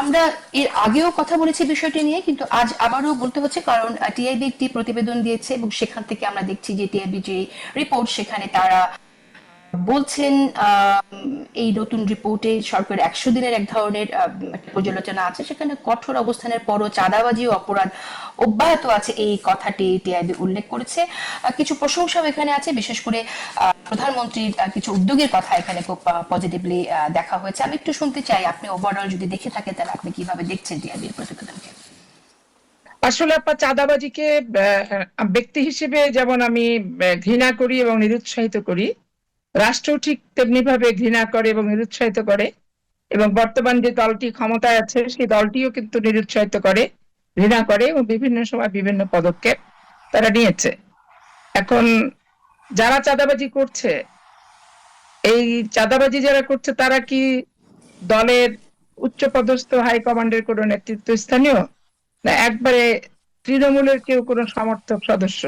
আমরা এর আগেও কথা বলেছি বিষয়টি নিয়ে, কিন্তু আজ আবারও বলতে হচ্ছে কারণ টিআইবি একটি প্রতিবেদন দিয়েছে এবং সেখান থেকে আমরা দেখছি যে টিআইবি যে রিপোর্ট সেখানে তারা বলছেন এই নতুন রিপোর্টে সরকার 100 দিনের এক ধরনের একটা পর্যালোচনা আছে, সেখানে কঠোর অবস্থানের পরও চাঁদাবাজি ও অপরাধ অব্যাহত আছে এই কথাটি টিআইবি উল্লেখ করেছে। কিছু প্রশংসাও এখানে আছে, বিশেষ করে প্রধানমন্ত্রীর কিছু উদ্যোগের কথা এখানে খুব পজিটিভলি দেখা হয়েছে। আমি একটু শুনতে চাই আপনি ওভারঅল যদি দেখে থাকেন তাহলে আপনি কিভাবে দেখছেন টিআইবির প্রতিবেদনকে। আসলে আপা চাঁদাবাজিকে ব্যক্তি হিসেবে যেমন আমি ঘৃণা করি এবং নিরুৎসাহিত করি, রাষ্ট্র ঠিক তেমনি ভাবে ঘৃণা করে এবং নিরুৎসাহিত করে। এবং বর্তমান যে দলটি ক্ষমতায় আছে সেই দলটিও কিন্তু নিরুৎসাহিত করে, ঘৃণা করে এবং বিভিন্ন সময় বিভিন্ন পদক্ষেপ তারা নিয়েছে। এখন যারা চাঁদাবাজি করছে, এই চাঁদাবাজি যারা করছে তারা কি দলের উচ্চপদস্থ হাইকমান্ডের কোনো নেতৃত্ব স্থানীয়, না একবারে তৃণমূলের কেউ কোনো সমর্থক সদস্য,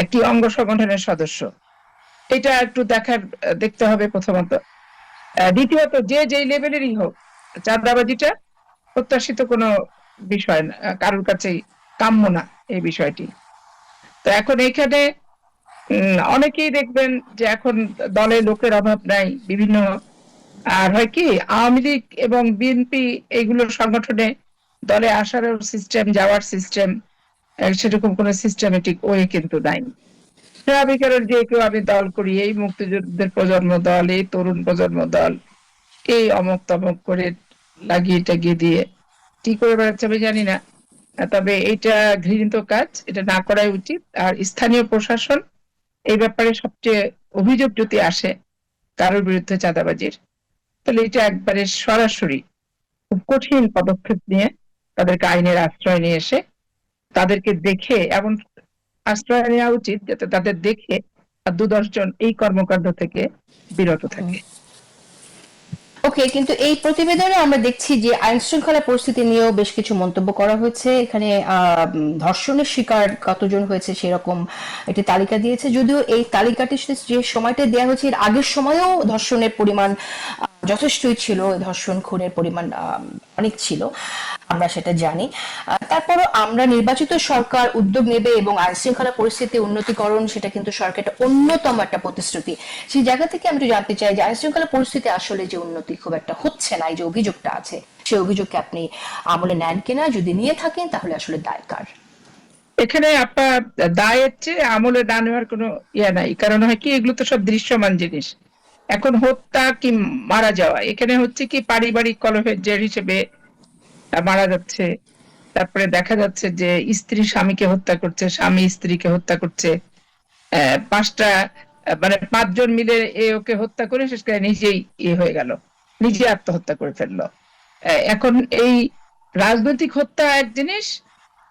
একটি অঙ্গ সংগঠনের সদস্য? এটা একটু দেখতে হবে প্রথমত। দ্বিতীয়ত, যে যেই লেভেলেরই হোক, চাঁদাবাজিটা প্রত্যাশিত কোনো বিষয় না, কারোর কাছেই কাম্য না এই বিষয়টি। তো এখন এখানে অনেকেই দেখবেন যে এখন দলে লোকের অভাব নাই বিভিন্ন, আর হয় কি আওয়ামী লীগ এবং বিএনপি এইগুলোর সংগঠনে দলে আসার সিস্টেম, যাওয়ার সিস্টেম, সেরকম কোনো সিস্টেমেটিক ওয়ে কিন্তু নাই। স্বাভাবিকের যে কেউ আমি দল করি, এই মুক্তিযুদ্ধের প্রজন্ম দল, এই তরুণ প্রজন্ম দল, এই অমক তমক করে লাগিয়ে টাগিয়ে দিয়ে কি করে বেড়াচ্ছে আমি জানি না। তবে এটা ঘৃণিত কাজ, এটা না করাই উচিত। আর স্থানীয় প্রশাসন এই ব্যাপারে সবচেয়ে, অভিযোগ যদি আসে কারোর বিরুদ্ধে চাঁদাবাজির, তাহলে এটা একবারে সরাসরি খুব কঠিন পদক্ষেপ নিয়ে তাদেরকে আইনের আশ্রয় নিয়ে এসে তাদেরকে দেখে এমন আশ্রয় নেওয়া উচিত যাতে তাদের দেখে আর 2-10 জন এই কর্মকাণ্ড থেকে বিরত থাকে। ওকে, কিন্তু এই প্রতিবেদনে আমরা দেখছি যে আইন শৃঙ্খলা পরিস্থিতি নিয়েও বেশ কিছু মন্তব্য করা হয়েছে। এখানে ধর্ষণের শিকার কতজন হয়েছে সেরকম একটি তালিকা দিয়েছে, যদিও এই তালিকাটি যে সময়টা দেওয়া হয়েছে এর আগের সময়েও ধর্ষণের পরিমাণ যথেষ্টই ছিল, ধর্ষণ খুনের পরিমাণ অনেক ছিল, আমরা সেটা জানি। তারপরও আমরা নির্বাচিত সরকার উদ্যোগ নেবে এবং আইন শৃঙ্খলা পরিস্থিতি উন্নতিকরণ, সেটা কিন্তু সরকারের অন্যতম একটা প্রতিশ্রুতি। সেই জায়গা থেকে আমি একটু জানতে চাই যে আইন শৃঙ্খলা পরিস্থিতি আসলে যে উন্নতি খুব একটা হচ্ছে না, এই যে অভিযোগটা আছে, সেই অভিযোগকে আপনি আমলে নেন কিনা, যদি নিয়ে থাকেন তাহলে আসলে দায় কার? এখানে আপনার দায়ের চেয়ে আমলে না নেওয়ার কোনো ইয়া নাই, কারণ হয় কি এগুলো তো সব দৃশ্যমান জিনিস। এখন হত্যা কি মারা যাওয়া, এখানে হচ্ছে কি পারিবারিক কলহের জের হিসেবে মারা যাচ্ছে। তারপরে দেখা যাচ্ছে যে স্ত্রী স্বামীকে হত্যা করছে, স্বামী স্ত্রীকে হত্যা করছে। 5টা, মানে 5 জন মিলে ওকে হত্যা করে শেষ করে নিজেই হয়ে গেল, নিজে আত্মহত্যা করে ফেললো। এখন এই রাজনৈতিক হত্যা এক জিনিস,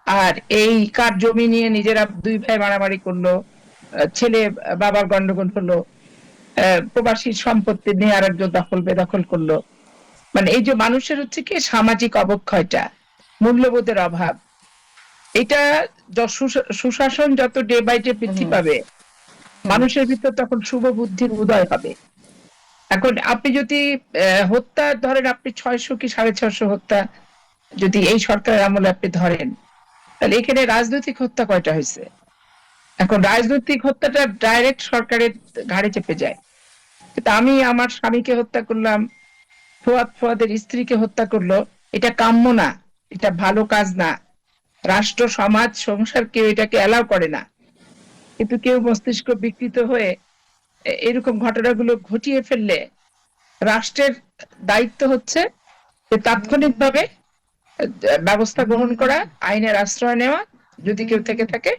আর এই কার জমি নিয়ে নিজেরা দুই ভাই মারামারি করলো, ছেলে বাবার গন্ডগোল হলো, প্রবাসীর সম্পত্তি নিয়ে আরেকজন দখল বেদখল করলো। মানে এই যে মানুষের হচ্ছে কি সামাজিক অবক্ষয়টা, মূল্যবোধের অভাব, এটা সুশাসন যত ডে বাই ডে বৃদ্ধি পাবে, মানুষের ভিতর তখন শুভ বুদ্ধির উদয় হবে। এখন আপনি যদি হত্যা ধরেন, আপনি 600 কি 650 হত্যা যদি এই সরকারের আমলে আপনি ধরেন, তাহলে এখানে রাজনৈতিক হত্যা কয়টা হয়েছে? এখন রাজনৈতিক হত্যাটা ডাইরেক্ট সরকারের ঘাড়ে চেপে যায়। কিন্তু আমি আমার স্বামীকে হত্যা করলাম, ফুয়াদের স্ত্রীকে হত্যা করলো, এটা কাম্য না, এটা ভালো কাজ না। রাষ্ট্র, সমাজ, সংসার কেউ এটাকে অ্যালাউ করে না। কিন্তু কেউ মস্তিষ্ক বিকৃত হয়ে এরকম ঘটনাগুলো ঘটিয়ে ফেললে রাষ্ট্রের দায়িত্ব হচ্ছে যে তাৎক্ষণিকভাবে ব্যবস্থা গ্রহণ করা, আইনের আশ্রয় নেওয়া যদি কেউ থেকে থাকে,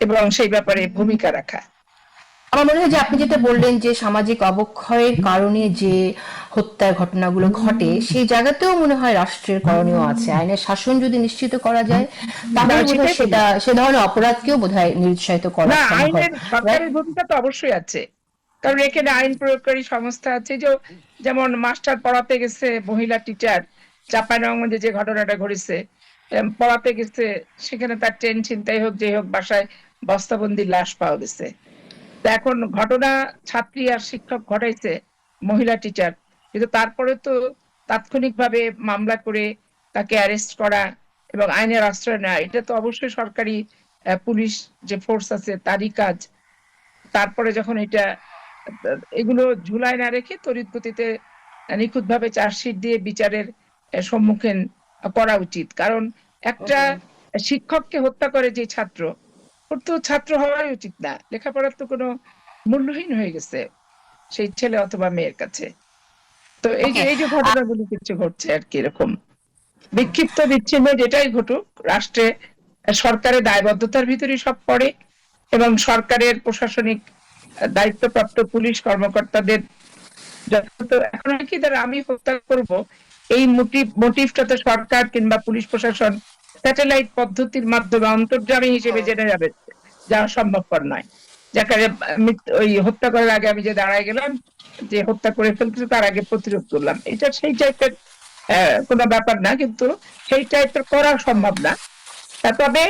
এবং সেই ব্যাপারে ভূমিকা রাখা। আমার মনে হয় যে আপনি যেটা বললেন যে সামাজিক অবক্ষয়ের কারণে যে হত্যার ঘটনাগুলো ঘটে, সেই জায়গাতেও মনে হয় রাষ্ট্রের করণীয় আছে। আইনের শাসন যদি নিশ্চিত করা যায় না, তাহলে বোধহয় সেটাই সেটা বললাম। সে ধরনের অপরাধকেও বোধহয় নিরুৎসাহিত করা না, সম্ভব। আইনের রাইট? সরকারের ভূমিকা তো অবশ্যই আছে, কারণ এখানে আইন প্রয়োগকারী সংস্থা আছে। যে যেমন মাস্টার পড়াতে গেছে, মহিলা টিচার, চাঁপাইনবাবগঞ্জে যে ঘটনাটা ঘটেছে, পড়াতে গেছে, সেখানে তার ট্রেন ছিনতাই হোক যে হোক, বাসায় বস্তাবন্দি লাশ পাওয়া গেছে। তো এখন ঘটনা ছাত্রী আর শিক্ষক ঘটাইছে, মহিলা টিচার, কিন্তু তারপরে তো তাৎক্ষণিকভাবে মামলা করে তাকে অ্যারেস্ট করা এবং আইনের আশ্রয় নেওয়া, এটা তো অবশ্যই সরকারি পুলিশ যে ফোর্স আছে তারই কাজ। তারপরে যখন এটা এগুলো ঝুলায় না রেখে তড়িৎ গতিতে নিখুঁতভাবে চার্জশিট দিয়ে বিচারের সম্মুখীন করা উচিত। কারণ একটা শিক্ষককে হত্যা করে যে ছাত্র, ওর তো ছাত্র হওয়াই উচিত না, লেখাপড়ার তো কোনো মূল্যহীন হয়ে গেছে সেই ছেলে অথবা মেয়ের কাছে। তো এই যে ওকে, এই যে ঘটনাগুলো কিছু ঘটছে আর কি, এরকম বিক্ষিপ্ত বিচ্ছিন্ন যেটাই ঘটুক, রাষ্ট্রে সরকারের দায়বদ্ধতার ভিতরেই সব পড়ে এবং সরকারের প্রশাসনিক দায়িত্বপ্রাপ্ত পুলিশ কর্মকর্তাদের যথাযথ, এখন আর কি দ্বারা আমি হত্যা করব এই মোটিভটা তো সরকার কিংবা পুলিশ প্রশাসন স্যাটেলাইট পদ্ধতির মাধ্যমে অন্তর্জামী হিসেবে জেনে যাবে, যাওয়া সম্ভবপর নয়। যাকে ওই হত্যা করার আগে আমি যে দাঁড়ায় গেলাম, যে হত্যা করে ফেলতেছে তার আগে প্রতিরোধ করলাম, এটা সেই টাইপের কোনো ব্যাপার না, কিন্তু সেই টাইপের করা সম্ভব না। তবে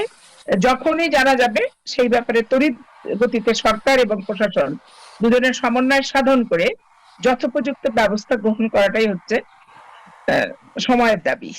যখনই জানা যাবে সেই ব্যাপারে তড়িৎ গতিতে সরকার এবং প্রশাসন দুজনের সমন্বয় সাধন করে যথোপযুক্ত ব্যবস্থা গ্রহণ করাটাই হচ্ছে সময়ের দাবি।